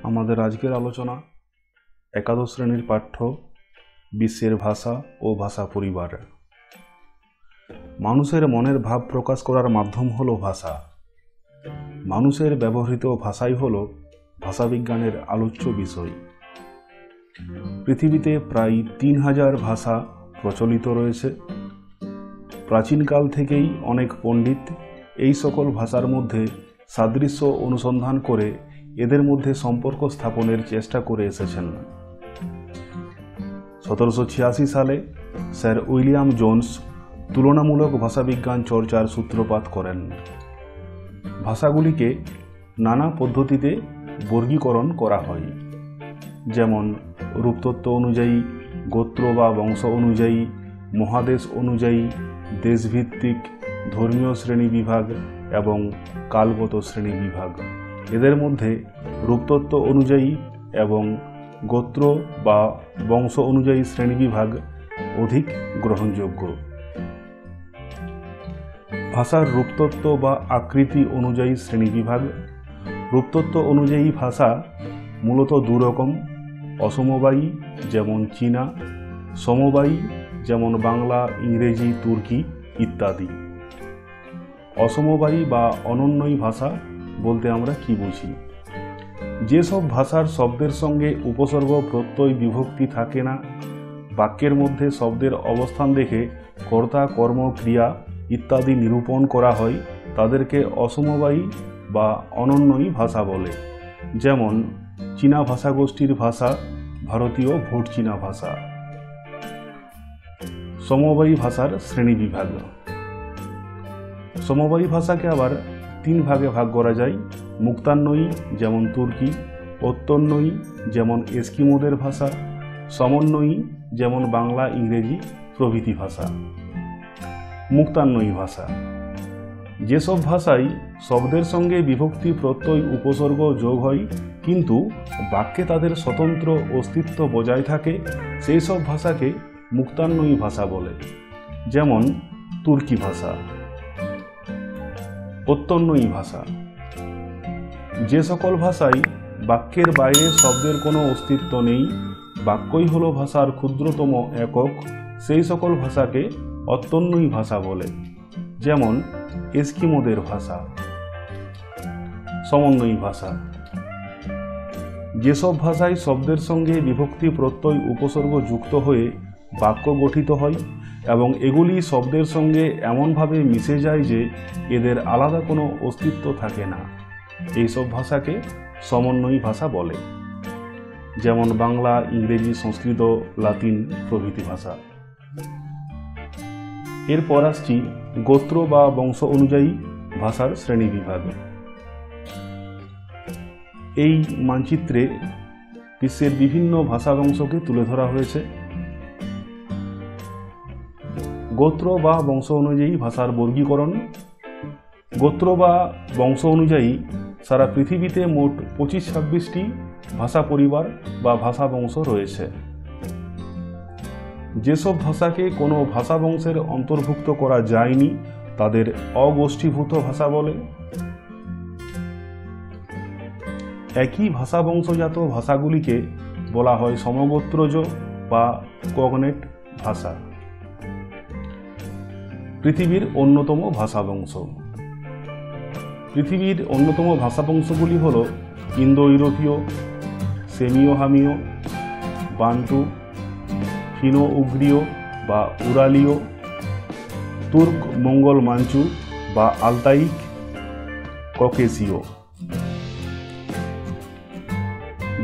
আমাদের আজকের আলোচনা একাদশ শ্রেণীর পাঠ্য বিশ্বের ভাষা ও ভাষা পরিবার। মানুষের মনের ভাব প্রকাশ করার মাধ্যম হলো ভাষা। মানুষের ব্যবহৃত ভাষাই হলো ভাষাবিজ্ঞানের আলোচ্য বিষয়। পৃথিবীতে প্রায় 3000 ভাষা প্রচলিত রয়েছে। প্রাচীনকাল থেকেই অনেক পণ্ডিত এই সকল ভাষার মধ্যে সাদৃশ্য অনুসন্ধান করে এদের মধ্যে সম্পর্ক স্থাপনের চেষ্টা করে এসেছেন। 1786 সালে স্যার উইলিয়াম জোন্স তুলনামূলক ভাষাবিজ্ঞান চর্চার সূত্রপাত করেন। ভাষাগুলিকে নানা পদ্ধতিতে বর্গীকরণ করা হয়, যেমন রূপতত্ত্ব অনুযায়ী, গোত্র বা বংশ অনুযায়ী, মহাদেশ অনুযায়ী, দেশভিত্তিক, ধর্মীয় শ্রেণী বিভাগ এবং কালগত শ্রেণী বিভাগ। এদের মধ্যে রূপতত্ত্ব অনুযায়ী এবং গোত্র বা বংশ অনুযায়ী শ্রেণীবিভাগ অধিক গ্রহণযোগ্য। ভাষার রূপতত্ত্ব বা আকৃতি অনুযায়ী শ্রেণীবিভাগ। রূপতত্ত্ব অনুযায়ী ভাষা মূলত দুরকম: অসমবায়ী যেমন চীনা, সমবায়ী যেমন বাংলা, ইংরেজি, তুর্কি ইত্যাদি। অসমবায়ী বা অনন্যই ভাষা বলতে আমরা কি বুঝি? যেসব ভাষার শব্দের সঙ্গে উপসর্গ, প্রত্যয়, বিভক্তি থাকে না, বাক্যের মধ্যে শব্দের অবস্থান দেখে কর্তা, কর্ম, ক্রিয়া ইত্যাদি নিরূপণ করা হয়, তাদেরকে অসমবায়ী বা অনন্যই ভাষা বলে। যেমন চীনা ভাষাগোষ্ঠীর ভাষা ভারতীয় ভোট চীনা ভাষা। সমবায়ী ভাষার শ্রেণীবিভাগ। সমবায়ী ভাষাকে আবার 3 ভাগে ভাগ করা যায়: মুক্তান্বয়ী যেমন তুর্কি, অত্যন্বয়ী যেমন এস্কিমোদের ভাষা, সমন্বয়ী যেমন বাংলা, ইংরেজি প্রভৃতি ভাষা। মুক্তান্বয়ী ভাষা যেসব ভাষায় শব্দের সঙ্গে বিভক্তি, প্রত্যয়, উপসর্গ যোগ হয় কিন্তু বাক্যে তাদের স্বতন্ত্র অস্তিত্ব বজায় থাকে, সেই সব ভাষাকে মুক্তান্বয়ী ভাষা বলে। যেমন তুর্কি ভাষা। অত্যন্বয়ী ভাষা যে সকল ভাষায় বাক্যের বাইরে শব্দের কোনো অস্তিত্ব নেই, বাক্যই হলো ভাষার ক্ষুদ্রতম একক, সেই সকল ভাষাকে অত্যন্বয়ী ভাষা বলে। যেমন এস্কিমোদের ভাষা। সমন্বয়ী ভাষা যেসব ভাষায় শব্দের সঙ্গে বিভক্তি, প্রত্যয়, উপসর্গ যুক্ত হয়ে বাক্য গঠিত হয় এবং এগুলি শব্দের সঙ্গে এমনভাবে মিশে যায় যে এদের আলাদা কোনো অস্তিত্ব থাকে না, এইসব ভাষাকে সমন্বয়ী ভাষা বলে। যেমন বাংলা, ইংরেজি, সংস্কৃত, লাতিন প্রভৃতি ভাষা। এরপর আসছি গোত্র বা বংশ অনুযায়ী ভাষার শ্রেণীবিভাগ। এই মানচিত্রে বিশ্বের বিভিন্ন ভাষা বংশকে তুলে ধরা হয়েছে। গোত্র বা বংশ অনুযায়ী ভাষার বর্গীকরণ। গোত্র বা বংশ অনুযায়ী সারা পৃথিবীতে মোট 25-26টি ভাষা পরিবার বা ভাষা বংশ রয়েছে। যেসব ভাষাকে কোনো ভাষা বংশের অন্তর্ভুক্ত করা যায়নি তাদের অগোষ্ঠীভূত ভাষা বলে। একই ভাষা বংশজাত ভাষাগুলিকে বলা হয় সমগোত্রজ বা কগনেট ভাষা। পৃথিবীর অন্যতম ভাষা বংশ। পৃথিবীর অন্যতম ভাষা বংশগুলি হল ইন্দো ইউরোপীয়, সেমিও হামীয়, বান্টু, ফিনো উগ্রীয় বা উরালীয়, তুর্ক মঙ্গল মাঞ্চু বা আলতাইক, ককেশীয়।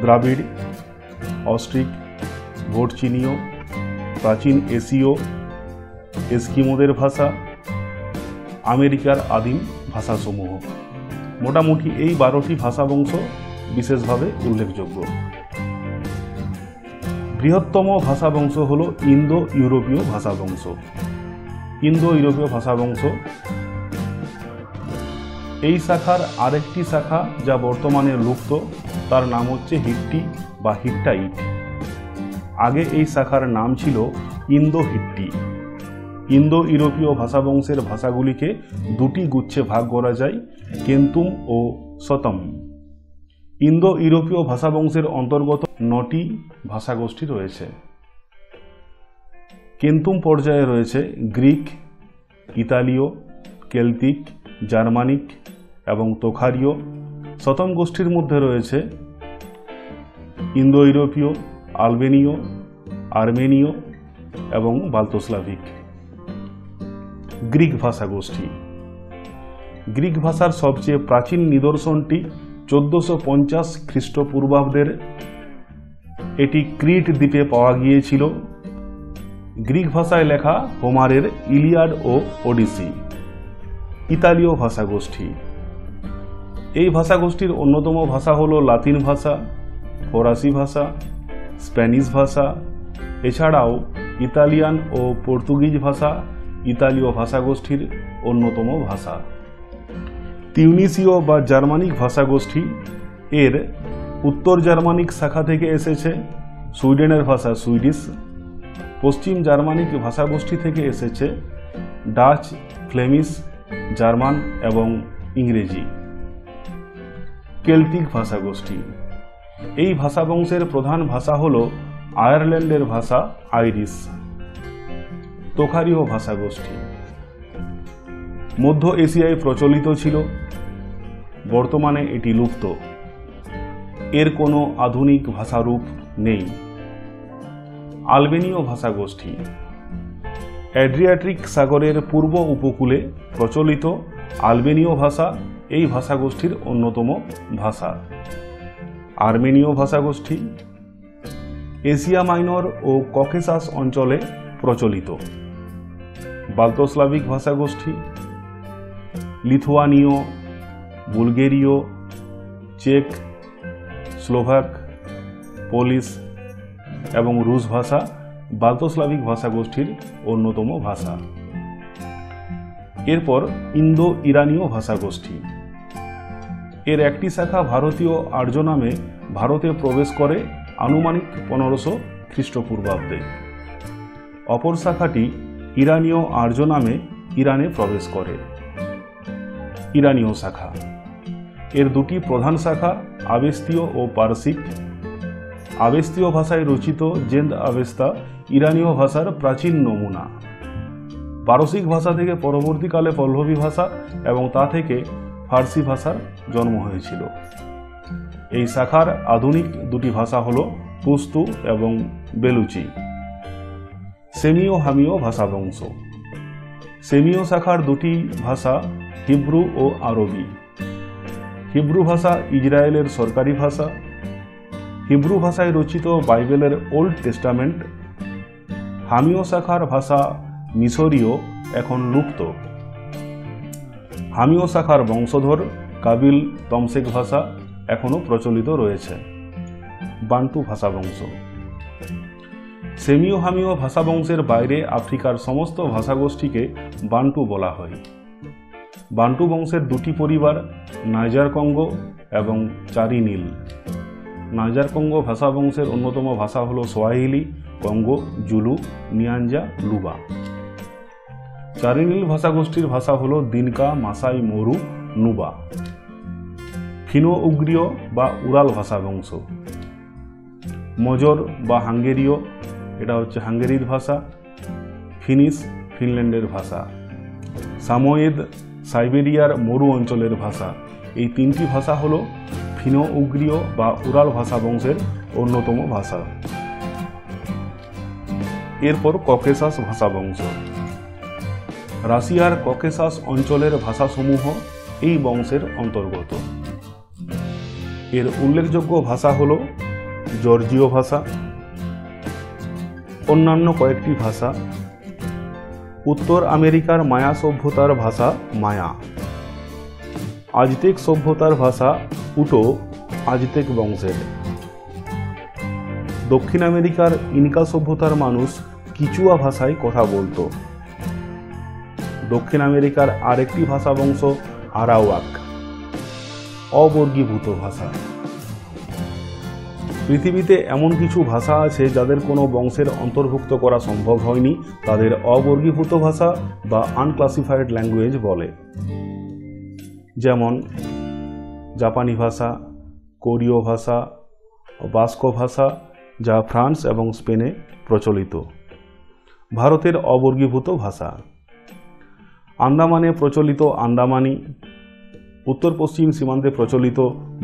দ্রাবিড়, অস্ট্রিক, ভোটচীনীয়, প্রাচীন এশীয়, এস্কিমোদের ভাষা, আমেরিকার আদিম ভাষাসমূহ। মোটামুটি এই 12টি ভাষা বংশ বিশেষভাবে উল্লেখযোগ্য। বৃহত্তম ভাষা বংশ হল ইন্দো ইউরোপীয় ভাষা বংশ। ইন্দো ইউরোপীয় ভাষা বংশ এই শাখার আরেকটি শাখা যা বর্তমানে লুপ্ত, তার নাম হচ্ছে হিট্টি বা হিট্টাইট। আগে এই শাখার নাম ছিল ইন্দো হিট্টি। ইন্দো ইউরোপীয় ভাষা বংশের ভাষাগুলিকে 2টি গুচ্ছে ভাগ করা যায়: কেন্তুম ও শতম। ইন্দো ইউরোপীয় ভাষাবংশের অন্তর্গত 9টি ভাষাগোষ্ঠী রয়েছে। কেন্তুম পর্যায়ে রয়েছে গ্রিক, ইতালীয়, কেল্টিক, জার্মানিক এবং তোখারীয়। শতম গোষ্ঠীর মধ্যে রয়েছে ইন্দো ইউরোপীয়, আলবেনীয়, আর্মেনীয় এবং বাল্তোস্লাভিক। গ্রিক ভাষাগোষ্ঠী। গ্রিক ভাষার সবচেয়ে প্রাচীন নিদর্শনটি 1450 খ্রিস্টপূর্বাব্দের এটি ক্রিট দ্বীপে পাওয়া গিয়েছিল। গ্রিক ভাষায় লেখা হোমারের ইলিয়াড ও ওডিসি। ইতালীয় ভাষাগোষ্ঠী। এই ভাষাগোষ্ঠীর অন্যতম ভাষা হল লাতিন ভাষা, ফরাসি ভাষা, স্প্যানিশ ভাষা। এছাড়াও ইতালিয়ান ও পর্তুগিজ ভাষা ইতালীয় ভাষাগোষ্ঠীর অন্যতম ভাষা। তিউনিসীয় বা জার্মানিক ভাষাগোষ্ঠী। এর উত্তর জার্মানিক শাখা থেকে এসেছে। সুইডেনের ভাষা সুইডিশ। পশ্চিম জার্মানিক ভাষাগোষ্ঠী থেকে এসেছে ডাচ, ফ্লেমিশ, জার্মান এবং ইংরেজি। কেল্টিক ভাষাগোষ্ঠী। এই ভাষাবংশের প্রধান ভাষা হল আয়ারল্যান্ডের ভাষা আইরিশ। তোখারীয় ভাষাগোষ্ঠী। মধ্য এশিয়ায় প্রচলিত ছিল, বর্তমানে এটি লুপ্ত। এর কোনো আধুনিক ভাষারূপ নেই। আলবেনীয় ভাষাগোষ্ঠী। অ্যাড্রিয়াটিক সাগরের পূর্ব উপকূলে প্রচলিত আলবেনীয় ভাষা এই ভাষাগোষ্ঠীর অন্যতম ভাষা। আর্মেনীয় ভাষাগোষ্ঠী। এশিয়া মাইনর ও ককেসাস অঞ্চলে প্রচলিত। বাল্তোস্লাভিক ভাষাগোষ্ঠী। লিথুয়ানীয়, বুলগেরীয়, চেক, স্লোভাক, পোলিশ এবং রুশ ভাষা বাল্তোস্লাভিক ভাষাগোষ্ঠীর অন্যতম ভাষা। এরপর ইন্দো ইরানীয় ভাষাগোষ্ঠী। এর একটি শাখা ভারতীয় আর্য নামে ভারতে প্রবেশ করে আনুমানিক 1500 খ্রিস্টপূর্বাব্দে। অপর শাখাটি ইরানীয় আর্য নামে ইরানে প্রবেশ করে। ইরানীয় শাখা। এর দুটি প্রধান শাখা আবেস্তীয় ও পারসিক। আবেস্তীয় ভাষায় রচিত জেন্দ আবেস্তা ইরানীয় ভাষার প্রাচীন নমুনা। পারসিক ভাষা থেকে পরবর্তীকালে পল্লবী ভাষা এবং তা থেকে ফার্সি ভাষার জন্ম হয়েছিল। এই শাখার আধুনিক দুটি ভাষা হল পুস্তু এবং বেলুচি। সেমীয় হামীয় ভাষাবংশ। সেমীয় শাখার দুটি ভাষা হিব্রু ও আরবি। হিব্রু ভাষা ইসরায়েলের সরকারি ভাষা। হিব্রু ভাষায় রচিত বাইবেলের ওল্ড টেস্টামেন্ট। হামীয় শাখার ভাষা মিশরীয়, এখন লুপ্ত। হামীয় শাখার বংশধর কাবিল তমসেক ভাষা এখনও প্রচলিত রয়েছে। বান্টু ভাষাবংশ। সেমীয় হামীয় ভাষাবংশের বাইরে আফ্রিকার সমস্ত ভাষাগোষ্ঠীকে বান্টু বলা হয়। বান্টু বংশের দুটি পরিবার নাইজার কঙ্গো এবং চারি নীল। নাইজার কঙ্গো ভাষাবংশের অন্যতম ভাষা হল সোয়াহিলি, কঙ্গো, জুলু, নিয়াঞ্জা, লুবা। চারি নীল ভাষাগোষ্ঠীর ভাষা হল দিনকা, মাসাই, মরু, নুবা। ফিনো উগ্রীয় বা উরাল ভাষাবংশ। মজর বা হাঙ্গেরীয়, এটা হচ্ছে হাঙ্গেরির ভাষা। ফিনিশ, ফিনল্যান্ডের ভাষা। সামোয়েদ, সাইবেরিয়ার মরু অঞ্চলের ভাষা। এই তিনটি ভাষা হল ফিনো উগ্রীয় বা উরাল ভাষাবংশের অন্যতম ভাষা। এরপর ককেসাস ভাষাবংশ। রাশিয়ার ককেসাস অঞ্চলের ভাষাসমূহ এই বংশের অন্তর্গত। এর উল্লেখযোগ্য ভাষা হল জর্জীয় ভাষা। অন্যান্য কয়েকটি ভাষা। উত্তর আমেরিকার মায়া সভ্যতার ভাষা মায়া। আজতেক সভ্যতার ভাষা উটো, আজতেক বংশের। দক্ষিণ আমেরিকার ইনকা সভ্যতার মানুষ কিচুয়া ভাষায় কথা বলত। দক্ষিণ আমেরিকার আরেকটি ভাষা বংশ আরাওয়াক, অবর্গীভূত ভাষা। পৃথিবীতে এমন কিছু ভাষা আছে যাদের কোনো বংশের অন্তর্ভুক্ত করা সম্ভব হয়নি, তাদের অবর্গীভূত ভাষা বা আনক্লাসিফাইড ল্যাঙ্গুয়েজ বলে। যেমন জাপানি ভাষা, কোরীয় ভাষা, বাস্ক ভাষা, যা ফ্রান্স এবং স্পেনে প্রচলিত। ভারতের অবর্গীভূত ভাষা: আন্দামানে প্রচলিত আন্দামানি, উত্তর পশ্চিম সীমান্তে প্রচলিত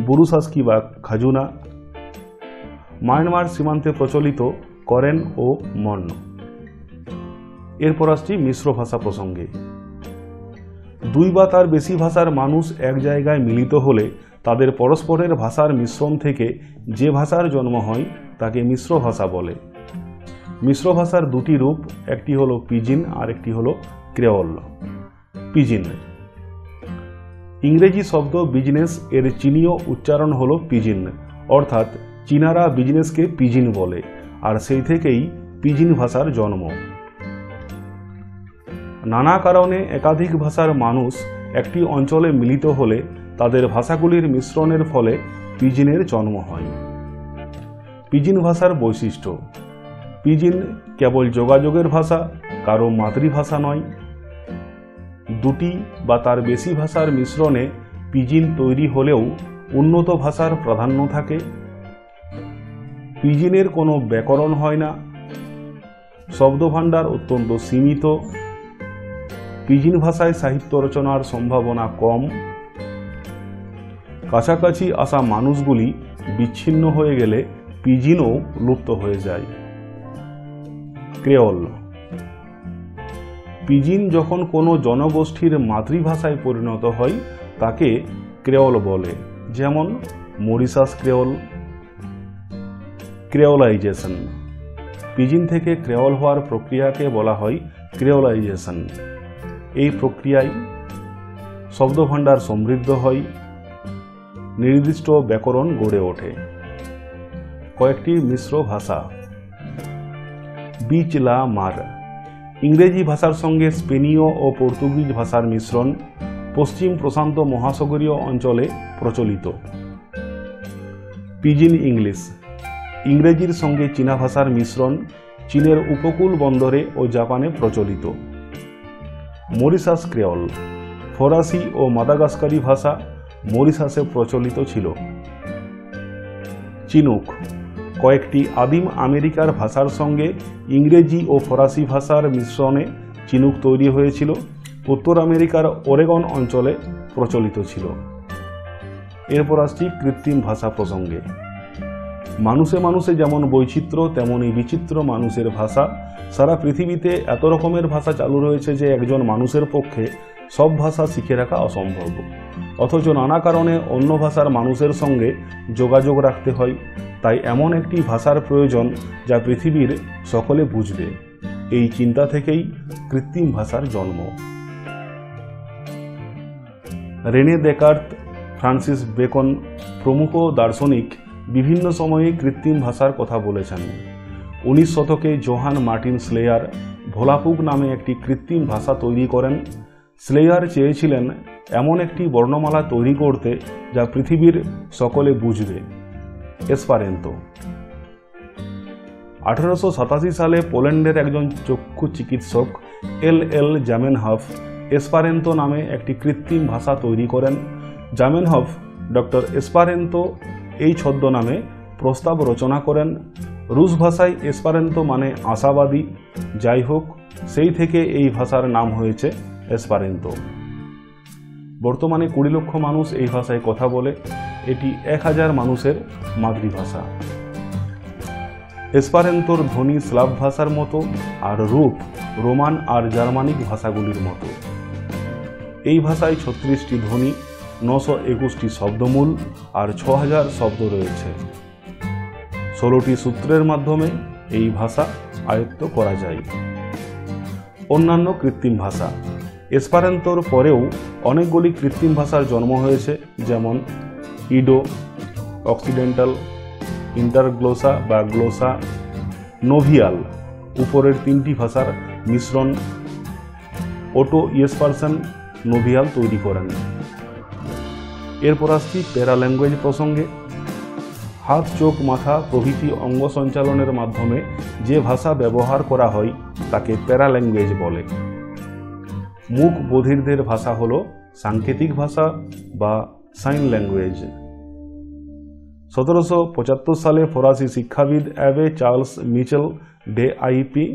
বুরুসাস্কি বা খাজুনা, মায়ানমার সীমান্তে প্রচলিত করেন ও মন। এরপর আসছি মিশ্র ভাষা প্রসঙ্গে। দুই বা তার বেশি ভাষার মানুষ এক জায়গায় মিলিত হলে তাদের পরস্পরের ভাষার মিশ্রণ থেকে যে ভাষার জন্ম হয় তাকে মিশ্র ভাষা বলে। মিশ্র ভাষার দুটি রূপ, একটি হলো পিজিন আর একটি হলো ক্রেওল। পিজিন, ইংরেজি শব্দ বিজনেস এর চীনীয় উচ্চারণ হলো পিজিন, অর্থাৎ চীনারা বিজনেসকে পিজিন বলে, আর সেই থেকেই পিজিন ভাষার জন্ম। নানা কারণে একাধিক ভাষার মানুষ একটি অঞ্চলে মিলিত হলে তাদের ভাষাগুলির মিশ্রণের ফলে পিজিনের জন্ম হয়। পিজিন ভাষার বৈশিষ্ট্য: পিজিন কেবল যোগাযোগের ভাষা, কারো মাতৃভাষা নয়। দুটি বা তার বেশি ভাষার মিশ্রণে পিজিন তৈরি হলেও উন্নত ভাষার প্রাধান্য থাকে। পিজিনের কোনো ব্যাকরণ হয় না। শব্দভাণ্ডার অত্যন্ত সীমিত। পিজিন ভাষায় সাহিত্য রচনার সম্ভাবনা কম। কাছাকাছি আসা মানুষগুলি বিচ্ছিন্ন হয়ে গেলে পিজিনও লুপ্ত হয়ে যায়। ক্রেওল, পিজিন যখন কোনো জনগোষ্ঠীর মাতৃভাষায় পরিণত হয় তাকে ক্রেওল বলে, যেমন মরিশাস ক্রেওল। ক্রেওলাইজেশন, পিজিন থেকে ক্রেওল হওয়ার প্রক্রিয়াকে বলা হয় ক্রেওলাইজেশন। এই প্রক্রিয়ায় শব্দভাণ্ডার সমৃদ্ধ হয়, নির্দিষ্ট ব্যাকরণ গড়ে ওঠে। কয়েকটি মিশ্র ভাষা: বিচ লা মার, ইংরেজি ভাষার সঙ্গে স্পেনীয় ও পর্তুগিজ ভাষার মিশ্রণ, পশ্চিম প্রশান্ত মহাসাগরীয় অঞ্চলে প্রচলিত। পিজিন ইংলিশ, ইংরেজির সঙ্গে চীনা ভাষার মিশ্রণ, চীনের উপকূল বন্দরে ও জাপানে প্রচলিত। মরিশাস ক্রেওল, ফরাসি ও মাদাগাস্কারি ভাষা মরিশাসে প্রচলিত ছিল। চিনুক, কয়েকটি আদিম আমেরিকার ভাষার সঙ্গে ইংরেজি ও ফরাসি ভাষার মিশ্রণে চিনুক তৈরি হয়েছিল, উত্তর আমেরিকার ওরেগন অঞ্চলে প্রচলিত ছিল। এরপর আসছি কৃত্রিম ভাষা প্রসঙ্গে। মানুষে মানুষে যেমন বৈচিত্র্য তেমনই বিচিত্র মানুষের ভাষা। সারা পৃথিবীতে এত রকমের ভাষা চালু রয়েছে যে একজন মানুষের পক্ষে সব ভাষা শিখে রাখা অসম্ভব, অথচ নানা কারণে অন্য ভাষার মানুষের সঙ্গে যোগাযোগ রাখতে হয়। তাই এমন একটি ভাষার প্রয়োজন যা পৃথিবীর সকলে বুঝবে। এই চিন্তা থেকেই কৃত্রিম ভাষার জন্ম। রেনে দেকার্ত, ফ্রান্সিস বেকন প্রমুখ দার্শনিক বিভিন্ন সময়ে কৃত্রিম ভাষার কথা বলেছেন। 19 শতকে জোহান মার্টিন স্লেয়ার ভোলাপুক নামে একটি কৃত্রিম ভাষা তৈরি করেন। স্লেয়ার চেয়েছিলেন এমন একটি বর্ণমালা তৈরি করতে যা পৃথিবীর সকলে বুঝবে, এসপারেন্তো। 1887 সালে পোল্যান্ডের একজন চক্ষু চিকিৎসক এল জামেনহফ এসপারেন্তো নামে একটি কৃত্রিম ভাষা তৈরি করেন। জামেনহফ ডক্টর এসপারেন্তো এই ছদ্মনামে প্রস্তাব রচনা করেন। রুশ ভাষায় এসপারেন্তো মানে আশাবাদী। যাই হোক, সেই থেকে এই ভাষার নাম হয়েছে এসপারেন্তো। বর্তমানে 20 লক্ষ মানুষ এই ভাষায় কথা বলে। এটি 1000 মানুষের মাতৃভাষা। এসপারেন্তোর ধ্বনি স্লাভ ভাষার মতো আর রূপ রোমান আর জার্মানিক ভাষাগুলির মতো। এই ভাষায় 36টি ধ্বনি, 921টি শব্দমূল আর 6000 শব্দ রয়েছে। 16টি সূত্রের মাধ্যমে এই ভাষা আয়ত্ত করা যায়। অন্যান্য কৃত্রিম ভাষা: এসপারেন্তোর পরেও অনেকগুলি কৃত্রিম ভাষার জন্ম হয়েছে, যেমন ইডো, অক্সিডেন্টাল, ইন্টারগ্লোসা বা গ্লোসা, নোভিয়াল, উপরের 3টি ভাষার মিশ্রণ। ওটো ইয়েসপারসন নোভিয়াল তৈরি করেন। এরপর আসছি প্যারা ল্যাঙ্গুয়েজ প্রসঙ্গে। হাত, চোখ, মাথা প্রভৃতি অঙ্গ সঞ্চালনের মাধ্যমে যে ভাষা ব্যবহার করা হয় তাকে প্যারা ল্যাঙ্গুয়েজ বলে। মুখ বধিরদের ভাষা হলো সাংকেতিক ভাষা বা সাইন ল্যাঙ্গুয়েজ। 1775 সালে ফরাসি শিক্ষাবিদ Abbe Charles Michel de l'Epee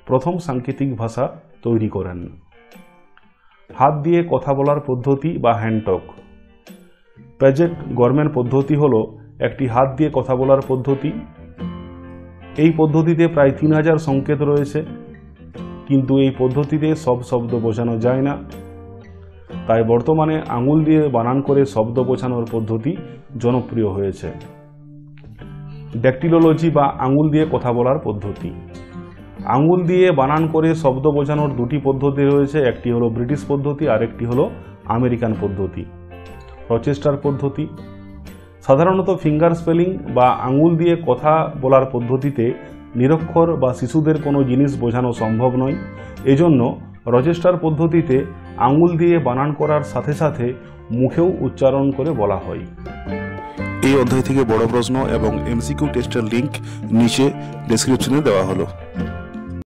প্রথম সাংকেতিক ভাষা তৈরি করেন। হাত দিয়ে কথা বলার পদ্ধতি বা হ্যান্ডটক। প্যাজেট গরম্যান পদ্ধতি হলো একটি হাত দিয়ে কথা বলার পদ্ধতি। এই পদ্ধতিতে প্রায় 3000 সংকেত রয়েছে, কিন্তু এই পদ্ধতিতে সব শব্দ বোঝানো যায় না, তাই বর্তমানে আঙুল দিয়ে বানান করে শব্দ বোঝানোর পদ্ধতি জনপ্রিয় হয়েছে। ড্যাকটিলোলজি বা আঙুল দিয়ে কথা বলার পদ্ধতি। আঙুল দিয়ে বানান করে শব্দ বোঝানোর দুটি পদ্ধতি রয়েছে, একটি হলো ব্রিটিশ পদ্ধতি আর একটি হলো আমেরিকান পদ্ধতি। রচেস্টার পদ্ধতি। সাধারণত ফিঙ্গার স্পেলিং বা আঙুল দিয়ে কথা বলার পদ্ধতিতে নিরক্ষর বা শিশুদের কোনো জিনিস বোঝানো সম্ভব নয়। এজন্য রচেস্টার পদ্ধতিতে আঙুল দিয়ে বানান করার সাথে সাথে মুখেও উচ্চারণ করে বলা হয়। এই অধ্যায় থেকে বড় প্রশ্ন এবং এমসিকিউ টেস্টের লিঙ্ক নিচে ডেসক্রিপশনে দেওয়া হলো।